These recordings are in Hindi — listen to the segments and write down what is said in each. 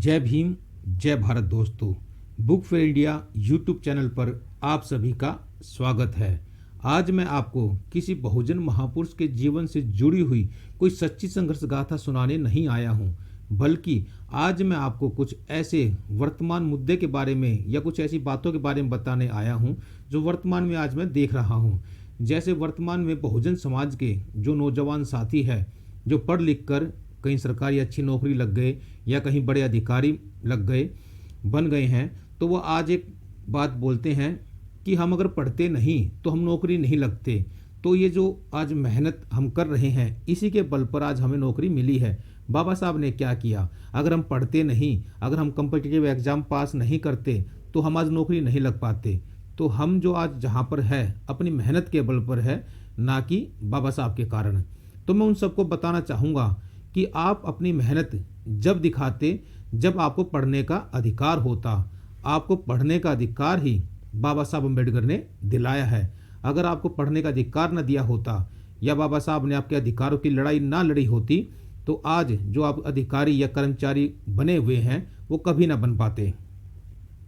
जय भीम, जय भारत दोस्तों। Book fair India YouTube channel पर आप सभी का स्वागत है। आज मैं आपको किसी बहुजन महापुरुष के जीवन से जुड़ी हुई कोई सच्ची संघर्ष गाथा सुनाने नहीं आया हूँ, बल्कि आज मैं आपको कुछ ऐसे वर्तमान मुद्दे के बारे में या कुछ ऐसी बातों के बारे में बताने आया हूँ जो वर्तमान में आज मैं देख रहा हूँ। जैसे वर्तमान में बहुजन समाज के जो नौजवान साथी है, जो पढ़ लिख कर कहीं सरकारी अच्छी नौकरी लग गए या कहीं बड़े अधिकारी लग गए बन गए हैं, तो वो आज एक बात बोलते हैं कि हम अगर पढ़ते नहीं तो हम नौकरी नहीं लगते। तो ये जो आज मेहनत हम कर रहे हैं, इसी के बल पर आज हमें नौकरी मिली है। बाबा साहब ने क्या किया, अगर हम पढ़ते नहीं, अगर हम कम्पिटिटिव एग्ज़ाम पास नहीं करते तो हम आज नौकरी नहीं लग पाते। तो हम जो आज जहाँ पर है अपनी मेहनत के बल पर है, ना कि बाबा साहब के कारण। तो मैं उन सबको बताना चाहूँगा कि आप अपनी मेहनत जब दिखाते जब आपको पढ़ने का अधिकार होता। आपको पढ़ने का अधिकार ही बाबा साहब अम्बेडकर ने दिलाया है। अगर आपको पढ़ने का अधिकार न दिया होता या बाबा साहब ने आपके अधिकारों की लड़ाई ना लड़ी होती, तो आज जो आप अधिकारी या कर्मचारी बने हुए हैं वो कभी ना बन पाते।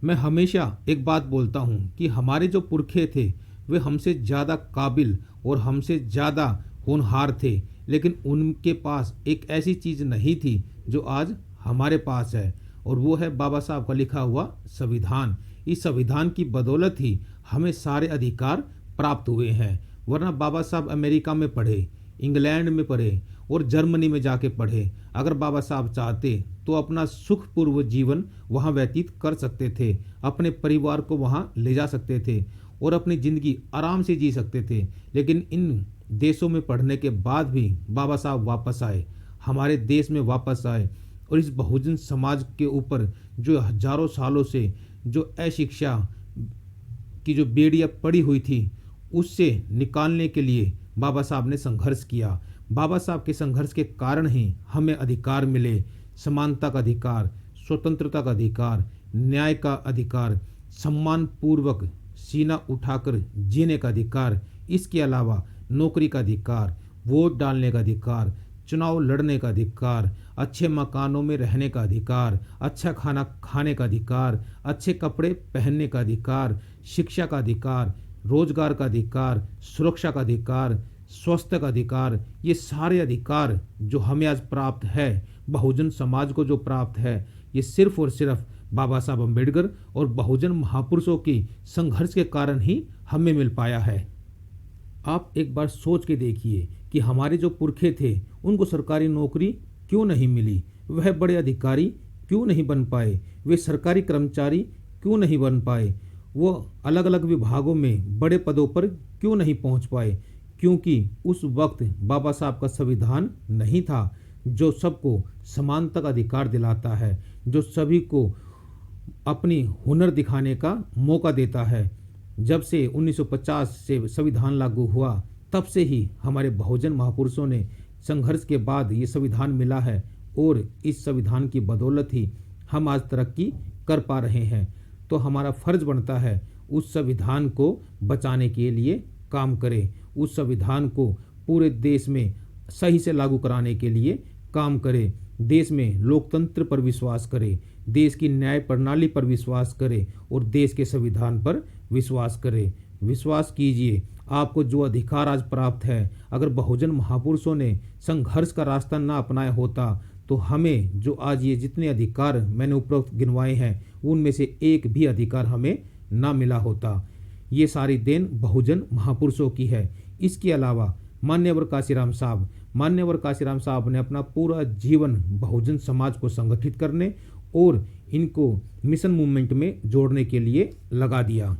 मैं हमेशा एक बात बोलता हूँ कि हमारे जो पुरखे थे वे हमसे ज़्यादा काबिल और हमसे ज़्यादा होनहार थे, लेकिन उनके पास एक ऐसी चीज़ नहीं थी जो आज हमारे पास है, और वो है बाबा साहब का लिखा हुआ संविधान। इस संविधान की बदौलत ही हमें सारे अधिकार प्राप्त हुए हैं। वरना बाबा साहब अमेरिका में पढ़े, इंग्लैंड में पढ़े और जर्मनी में जाके पढ़े। अगर बाबा साहब चाहते तो अपना सुखपूर्व जीवन वहाँ व्यतीत कर सकते थे, अपने परिवार को वहाँ ले जा सकते थे और अपनी ज़िंदगी आराम से जी सकते थे। लेकिन इन देशों में पढ़ने के बाद भी बाबा साहब वापस आए, हमारे देश में वापस आए, और इस बहुजन समाज के ऊपर जो हजारों सालों से जो अशिक्षा की जो बेड़ियाँ पड़ी हुई थी उससे निकालने के लिए बाबा साहब ने संघर्ष किया। बाबा साहब के संघर्ष के कारण ही हमें अधिकार मिले, समानता का अधिकार, स्वतंत्रता का अधिकार, न्याय का अधिकार, सम्मान पूर्वक सीना उठाकर जीने का अधिकार, इसके अलावा नौकरी का अधिकार, वोट डालने का अधिकार, चुनाव लड़ने का अधिकार, अच्छे मकानों में रहने का अधिकार, अच्छा खाना खाने का अधिकार, अच्छे कपड़े पहनने का अधिकार, शिक्षा का अधिकार, रोजगार का अधिकार, सुरक्षा का अधिकार, स्वास्थ्य का अधिकार, ये सारे अधिकार जो हमें आज प्राप्त है, बहुजन समाज को जो प्राप्त है, ये सिर्फ और सिर्फ बाबा साहब अम्बेडकर और बहुजन महापुरुषों की संघर्ष के कारण ही हमें मिल पाया है। आप एक बार सोच के देखिए कि हमारे जो पुरखे थे उनको सरकारी नौकरी क्यों नहीं मिली, वह बड़े अधिकारी क्यों नहीं बन पाए, वे सरकारी कर्मचारी क्यों नहीं बन पाए, वो अलग अलग विभागों में बड़े पदों पर क्यों नहीं पहुंच पाए। क्योंकि उस वक्त बाबा साहब का संविधान नहीं था जो सबको समानता का अधिकार दिलाता है, जो सभी को अपनी हुनर दिखाने का मौका देता है। जब से 1950 से संविधान लागू हुआ, तब से ही हमारे बहुजन महापुरुषों ने संघर्ष के बाद ये संविधान मिला है, और इस संविधान की बदौलत ही हम आज तरक्की कर पा रहे हैं। तो हमारा फर्ज बनता है उस संविधान को बचाने के लिए काम करें, उस संविधान को पूरे देश में सही से लागू कराने के लिए काम करें, देश में लोकतंत्र पर विश्वास करें, देश की न्याय प्रणाली पर विश्वास करें और देश के संविधान पर विश्वास करें। विश्वास कीजिए, आपको जो अधिकार आज प्राप्त है, अगर बहुजन महापुरुषों ने संघर्ष का रास्ता ना अपनाया होता तो हमें जो आज ये जितने अधिकार मैंने उपरोक्त गिनवाए हैं उनमें से एक भी अधिकार हमें ना मिला होता। ये सारी देन बहुजन महापुरुषों की है। इसके अलावा मान्यवर काशीराम साहब ने अपना पूरा जीवन बहुजन समाज को संगठित करने और इनको मिशन मूवमेंट में जोड़ने के लिए लगा दिया।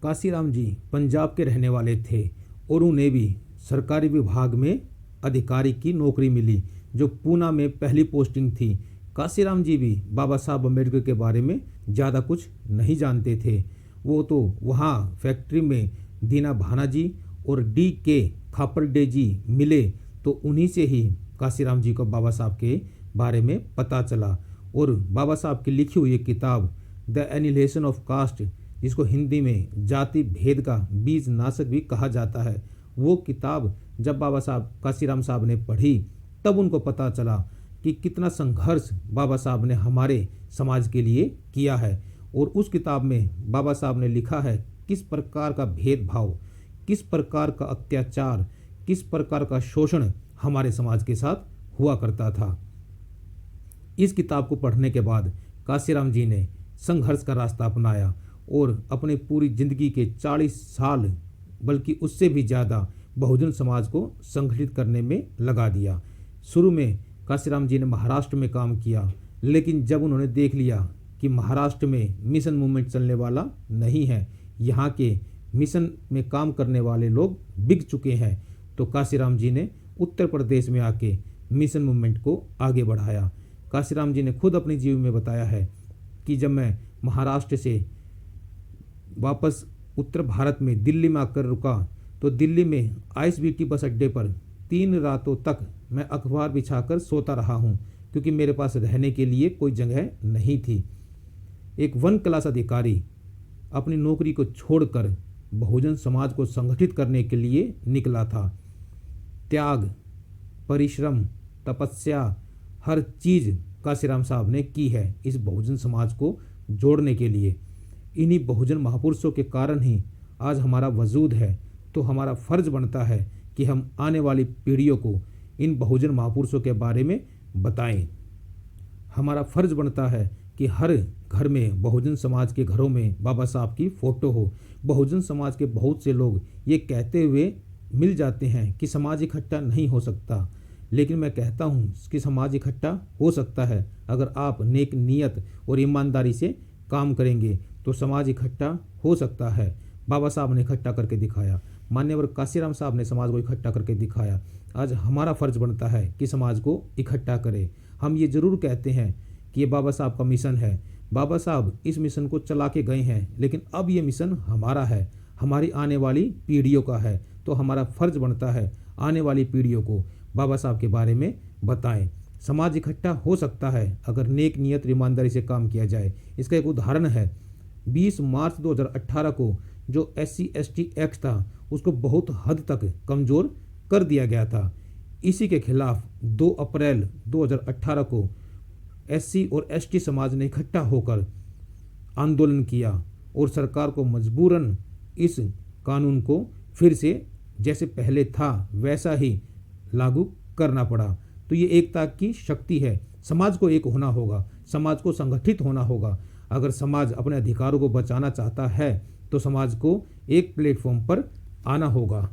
काशीराम जी पंजाब के रहने वाले थे और उन्हें भी सरकारी विभाग में अधिकारी की नौकरी मिली, जो पूना में पहली पोस्टिंग थी। काशीराम जी भी बाबा साहब अम्बेडकर के बारे में ज़्यादा कुछ नहीं जानते थे। वो तो वहाँ फैक्ट्री में दीना भाना जी और D.K. खापरडे जी मिले, तो उन्हीं से ही काशीराम जी को बाबा साहब के बारे में पता चला। और बाबा साहब की लिखी हुई किताब द एनिहिलेशन ऑफ कास्ट, जिसको हिंदी में जाति भेद का बीज नाशक भी कहा जाता है, वो किताब जब बाबा साहब काशीराम साहब ने पढ़ी तब उनको पता चला कि कितना संघर्ष बाबा साहब ने हमारे समाज के लिए किया है। और उस किताब में बाबा साहब ने लिखा है किस प्रकार का भेदभाव, किस प्रकार का अत्याचार, किस प्रकार का शोषण हमारे समाज के साथ हुआ करता था। इस किताब को पढ़ने के बाद काशीराम जी ने संघर्ष का रास्ता अपनाया और अपनी पूरी जिंदगी के 40 साल बल्कि उससे भी ज़्यादा बहुजन समाज को संगठित करने में लगा दिया। शुरू में काशीराम जी ने महाराष्ट्र में काम किया, लेकिन जब उन्होंने देख लिया कि महाराष्ट्र में मिशन मूवमेंट चलने वाला नहीं है, यहाँ के मिशन में काम करने वाले लोग बिक चुके हैं, तो काशीराम जी ने उत्तर प्रदेश में आके मिशन मूवमेंट को आगे बढ़ाया। काशीराम जी ने खुद अपनी जीवन में बताया है कि जब मैं महाराष्ट्र से वापस उत्तर भारत में दिल्ली में आकर रुका तो दिल्ली में आईएसबीटी बस अड्डे पर 3 रातों तक मैं अखबार बिछाकर सोता रहा हूँ, क्योंकि मेरे पास रहने के लिए कोई जगह नहीं थी। एक वन क्लास अधिकारी अपनी नौकरी को छोड़कर बहुजन समाज को संगठित करने के लिए निकला था। त्याग, परिश्रम, तपस्या, हर चीज़ काशीराम साहब ने की है इस बहुजन समाज को जोड़ने के लिए। इन्हीं बहुजन महापुरुषों के कारण ही आज हमारा वजूद है। तो हमारा फ़र्ज बनता है कि हम आने वाली पीढ़ियों को इन बहुजन महापुरुषों के बारे में बताएं। हमारा फ़र्ज बनता है कि हर घर में, बहुजन समाज के घरों में बाबा साहब की फ़ोटो हो। बहुजन समाज के बहुत से लोग ये कहते हुए मिल जाते हैं कि समाज इकट्ठा नहीं हो सकता, लेकिन मैं कहता हूँ कि समाज इकट्ठा हो सकता है। अगर आप नेक नीयत और ईमानदारी से काम करेंगे तो समाज इकट्ठा हो सकता है। बाबा साहब ने इकट्ठा करके दिखाया, मान्यवर काशीराम साहब ने समाज को इकट्ठा करके दिखाया। आज हमारा फ़र्ज बनता है कि समाज को इकट्ठा करें। हम ये ज़रूर कहते हैं कि ये बाबा साहब का मिशन है, बाबा साहब इस मिशन को चला के गए हैं, लेकिन अब ये मिशन हमारा है, हमारी आने वाली पीढ़ियों का है। तो हमारा फ़र्ज बनता है आने वाली पीढ़ियों को बाबा साहब के बारे में बताएं। समाज इकट्ठा हो सकता है अगर नेक नियत ईमानदारी से काम किया जाए। इसका एक उदाहरण है, 20 मार्च 2018 को जो SC/ST एक्ट था उसको बहुत हद तक कमज़ोर कर दिया गया था। इसी के खिलाफ 2 अप्रैल 2018 को SC और ST समाज ने इकट्ठा होकर आंदोलन किया और सरकार को मजबूरन इस कानून को फिर से जैसे पहले था वैसा ही लागू करना पड़ा। तो ये एकता की शक्ति है। समाज को एक होना होगा, समाज को संगठित होना होगा। अगर समाज अपने अधिकारों को बचाना चाहता है तो समाज को एक प्लेटफॉर्म पर आना होगा।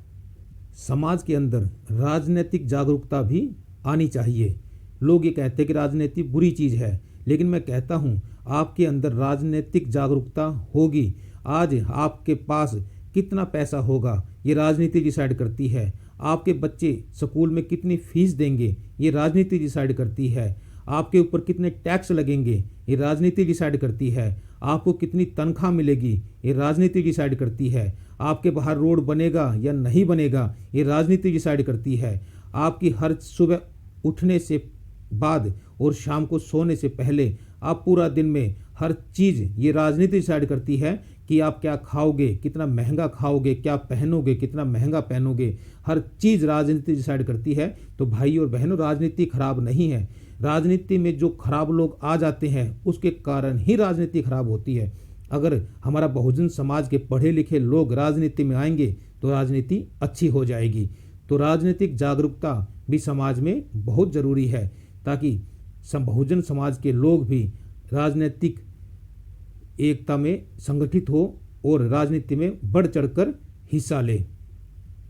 समाज के अंदर राजनीतिक जागरूकता भी आनी चाहिए। लोग ये कहते हैं कि राजनीति बुरी चीज़ है, लेकिन मैं कहता हूँ आपके अंदर राजनीतिक जागरूकता होगी। आज आपके पास कितना पैसा होगा ये राजनीति डिसाइड करती है। आपके बच्चे स्कूल में कितनी फीस देंगे ये राजनीति डिसाइड करती है। आपके ऊपर कितने टैक्स लगेंगे ये राजनीति डिसाइड करती है। आपको कितनी तनख्वाह मिलेगी ये राजनीति डिसाइड करती है। आपके बाहर रोड बनेगा या नहीं बनेगा ये राजनीति डिसाइड करती है। आपकी हर सुबह उठने से बाद और शाम को सोने से पहले आप पूरा दिन में हर चीज़ ये राजनीति डिसाइड करती है कि आप क्या खाओगे, कितना महंगा खाओगे, क्या पहनोगे, कितना महंगा पहनोगे। हर चीज़ राजनीति डिसाइड करती है। तो भाई और बहनों, राजनीति खराब नहीं है। राजनीति में जो खराब लोग आ जाते हैं उसके कारण ही राजनीति खराब होती है। अगर हमारा बहुजन समाज के पढ़े लिखे लोग राजनीति में आएंगे तो राजनीति अच्छी हो जाएगी। तो राजनीतिक जागरूकता भी समाज में बहुत ज़रूरी है ताकि बहुजन समाज के लोग भी राजनीतिक एकता में संगठित हो और राजनीति में बढ़ चढ़कर हिस्सा ले।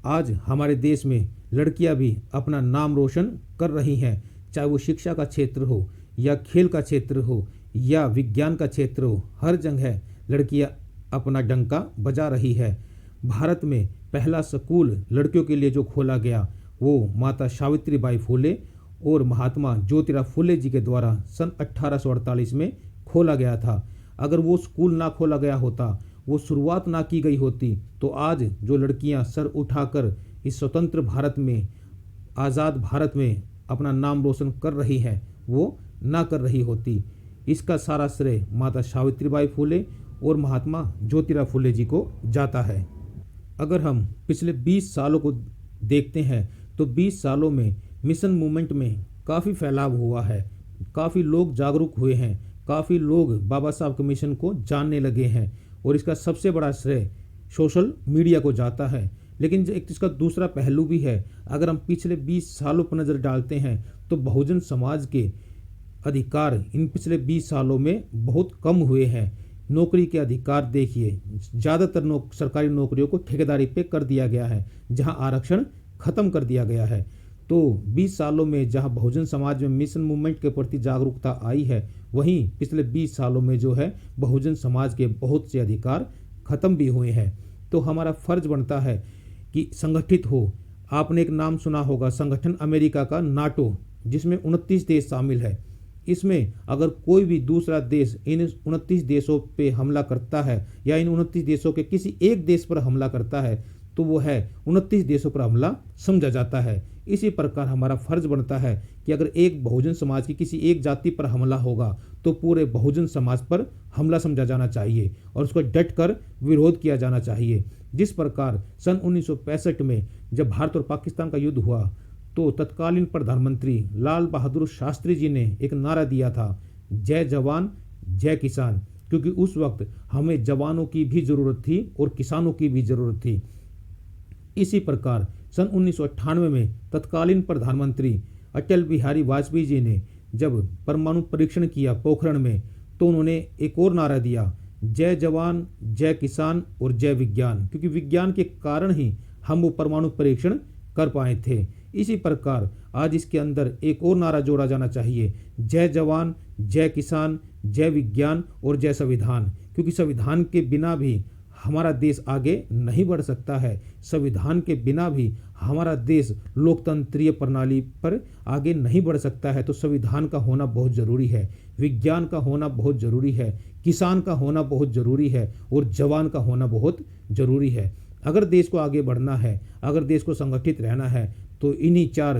आज हमारे देश में लड़कियां भी अपना नाम रोशन कर रही हैं, चाहे वो शिक्षा का क्षेत्र हो या खेल का क्षेत्र हो या विज्ञान का क्षेत्र हो। हर जगह लड़कियां अपना डंका बजा रही है। भारत में पहला स्कूल लड़कियों के लिए जो खोला गया वो माता सावित्रीबाई फुले और महात्मा ज्योतिराव फुले जी के द्वारा सन 1848 में खोला गया था। अगर वो स्कूल ना खोला गया होता, वो शुरुआत ना की गई होती, तो आज जो लड़कियां सर उठाकर इस स्वतंत्र भारत में, आज़ाद भारत में अपना नाम रोशन कर रही हैं, वो ना कर रही होती। इसका सारा श्रेय माता सावित्रीबाई फुले और महात्मा ज्योतिराव फुले जी को जाता है। अगर हम पिछले 20 सालों को देखते हैं तो 20 सालों में मिशन मूवमेंट में काफ़ी फैलाव हुआ है, काफ़ी लोग जागरूक हुए हैं, काफ़ी लोग बाबा साहब के मिशन को जानने लगे हैं और इसका सबसे बड़ा श्रेय सोशल मीडिया को जाता है। लेकिन एक इसका दूसरा पहलू भी है। अगर हम पिछले 20 सालों पर नज़र डालते हैं तो बहुजन समाज के अधिकार इन पिछले 20 सालों में बहुत कम हुए हैं। नौकरी के अधिकार देखिए, ज़्यादातर सरकारी नौकरियों को ठेकेदारी पे कर दिया गया है, जहां आरक्षण खत्म कर दिया गया है। तो 20 सालों में जहां बहुजन समाज में मिशन मूवमेंट के प्रति जागरूकता आई है, वहीं पिछले 20 सालों में जो है बहुजन समाज के बहुत से अधिकार खत्म भी हुए हैं। तो हमारा फर्ज बनता है कि संगठित हो। आपने एक नाम सुना होगा, संगठन अमेरिका का नाटो, जिसमें 29 देश शामिल है। इसमें अगर कोई भी दूसरा देश इन 29 देशों पे हमला करता है या इन 29 देशों के किसी एक देश पर हमला करता है तो वो है 29 देशों पर हमला समझा जाता है। इसी प्रकार हमारा फर्ज बनता है कि अगर एक बहुजन समाज की किसी एक जाति पर हमला होगा तो पूरे बहुजन समाज पर हमला समझा जाना चाहिए और उसको डट कर विरोध किया जाना चाहिए। जिस प्रकार सन 1965 में जब भारत और पाकिस्तान का युद्ध हुआ तो तत्कालीन प्रधानमंत्री लाल बहादुर शास्त्री जी ने एक नारा दिया था, जय जवान जय किसान, क्योंकि उस वक्त हमें जवानों की भी ज़रूरत थी और किसानों की भी ज़रूरत थी। इसी प्रकार सन 1998 में तत्कालीन प्रधानमंत्री अटल बिहारी वाजपेयी जी ने जब परमाणु परीक्षण किया पोखरण में, तो उन्होंने एक और नारा दिया, जय जवान जय किसान और जय विज्ञान, क्योंकि विज्ञान के कारण ही हम वो परमाणु परीक्षण कर पाए थे। इसी प्रकार आज इसके अंदर एक और नारा जोड़ा जाना चाहिए, जय जवान जय किसान जय विज्ञान और जय संविधान, क्योंकि संविधान के बिना भी हमारा देश आगे नहीं बढ़ सकता है। संविधान के बिना भी हमारा देश लोकतंत्रीय प्रणाली पर आगे नहीं बढ़ सकता है। तो संविधान का होना बहुत ज़रूरी है, विज्ञान का होना बहुत ज़रूरी है, किसान का होना बहुत ज़रूरी है और जवान का होना बहुत ज़रूरी है। अगर देश को आगे बढ़ना है, अगर देश को संगठित रहना है तो इन्हीं 4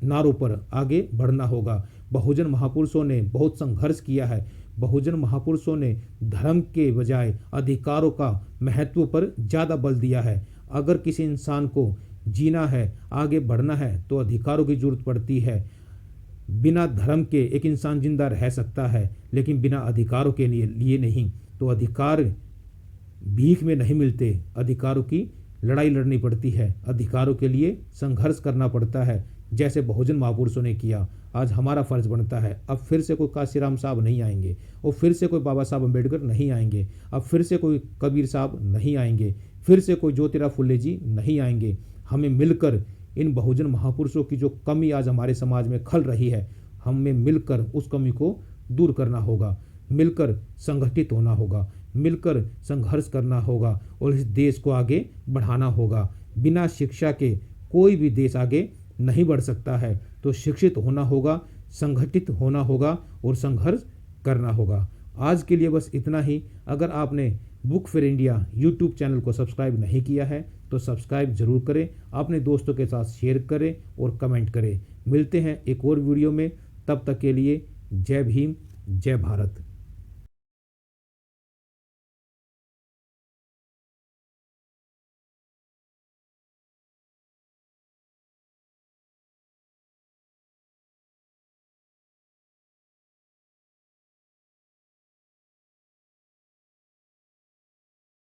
नारों पर आगे बढ़ना होगा। बहुजन महापुरुषों ने बहुत संघर्ष किया है। बहुजन महापुरुषों ने धर्म के बजाय अधिकारों का महत्व पर ज़्यादा बल दिया है। अगर किसी इंसान को जीना है, आगे बढ़ना है तो अधिकारों की जरूरत पड़ती है। बिना धर्म के एक इंसान जिंदा रह सकता है, लेकिन बिना अधिकारों के लिए नहीं। तो अधिकार भीख में नहीं मिलते, अधिकारों की लड़ाई लड़नी पड़ती है, अधिकारों के लिए संघर्ष करना पड़ता है, जैसे बहुजन महापुरुषों ने किया। आज हमारा फर्ज बनता है, अब फिर से कोई काशीराम साहब नहीं आएंगे और फिर से कोई बाबा साहब अम्बेडकर नहीं आएंगे, अब फिर से कोई कबीर साहब नहीं आएंगे, फिर से कोई ज्योतिराव फुले जी नहीं आएंगे। हमें मिलकर इन बहुजन महापुरुषों की जो कमी आज हमारे समाज में खल रही है, हमें मिलकर उस कमी को दूर करना होगा, मिलकर संगठित होना होगा, मिलकर संघर्ष करना होगा और इस देश को आगे बढ़ाना होगा। बिना शिक्षा के कोई भी देश आगे नहीं बढ़ सकता है। तो शिक्षित होना होगा, संगठित होना होगा और संघर्ष करना होगा। आज के लिए बस इतना ही। अगर आपने book fair India YouTube channel को सब्सक्राइब नहीं किया है तो सब्सक्राइब जरूर करें, अपने दोस्तों के साथ शेयर करें और कमेंट करें। मिलते हैं एक और वीडियो में, तब तक के लिए जय भीम जय भारत।